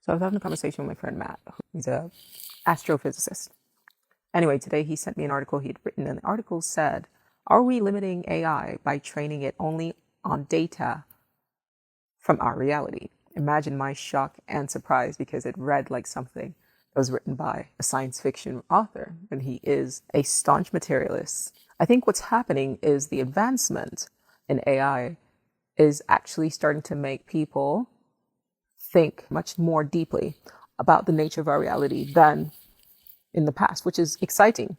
So I was having a conversation with my friend Matt. He's a astrophysicist. Anyway, today he sent me an article he had written, and the article said, "Are we limiting AI by training it only on data from our reality?" Imagine my shock and surprise, because it read like something that was written by a science fiction author, and he is a staunch materialist. I think what's happening is the advancement in AI is actually starting to make people think much more deeply about the nature of our reality than in the past, which is exciting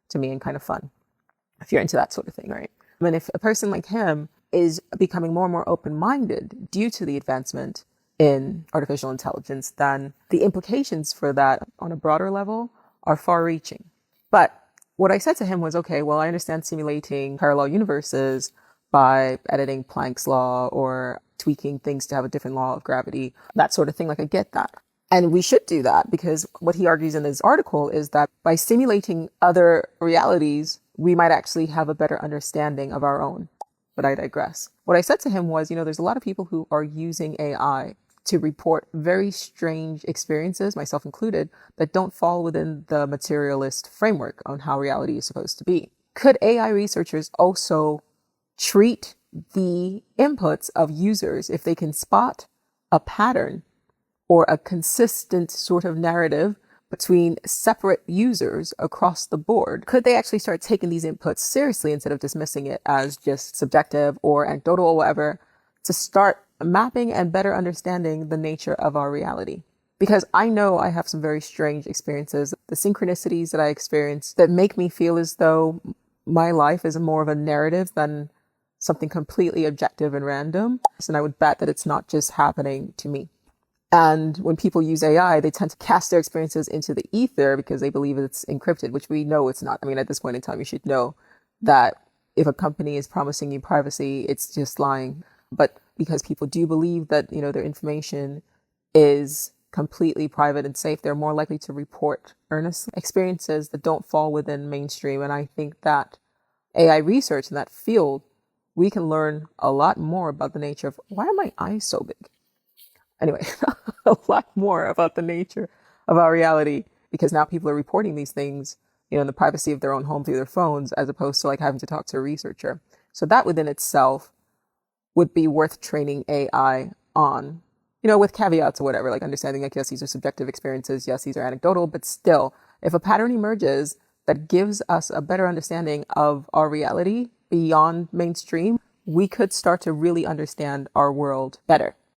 to me and kind of fun if you're into that sort of thing, right? I mean, if a person like him is becoming more and more open-minded due to the advancement in artificial intelligence, then the implications for that on a broader level are far-reaching. But what I said to him was, okay, well, I understand simulating parallel universes by editing Planck's law or tweaking things to have a different law of gravity, that sort of thing. Like, I get that. And we should do that, because what he argues in his article is that by simulating other realities, we might actually have a better understanding of our own. But I digress. What I said to him was, there's a lot of people who are using AI to report very strange experiences, myself included, that don't fall within the materialist framework on how reality is supposed to be. Could AI researchers also treat the inputs of users if they can spot a pattern or a consistent sort of narrative between separate users across the board? Could they actually start taking these inputs seriously instead of dismissing it as just subjective or anecdotal or whatever, to start mapping and better understanding the nature of our reality? Because I know I have some very strange experiences, the synchronicities that I experience that make me feel as though my life is more of a narrative than something completely objective and random. And I would bet that it's not just happening to me. And when people use AI, they tend to cast their experiences into the ether because they believe it's encrypted, which we know it's not. I mean, at this point in time, you should know that if a company is promising you privacy, it's just lying. But because people do believe that, their information is completely private and safe, they're more likely to report earnest experiences that don't fall within mainstream. And I think that AI research in that field, we can learn a lot more about the nature of, why are my eyes so big? Anyway, a lot more about the nature of our reality, because now people are reporting these things, in the privacy of their own home through their phones, as opposed to like having to talk to a researcher. So that within itself would be worth training AI on, with caveats or whatever, like understanding like, yes, these are subjective experiences. Yes, these are anecdotal, but still, if a pattern emerges that gives us a better understanding of our reality beyond mainstream, we could start to really understand our world better.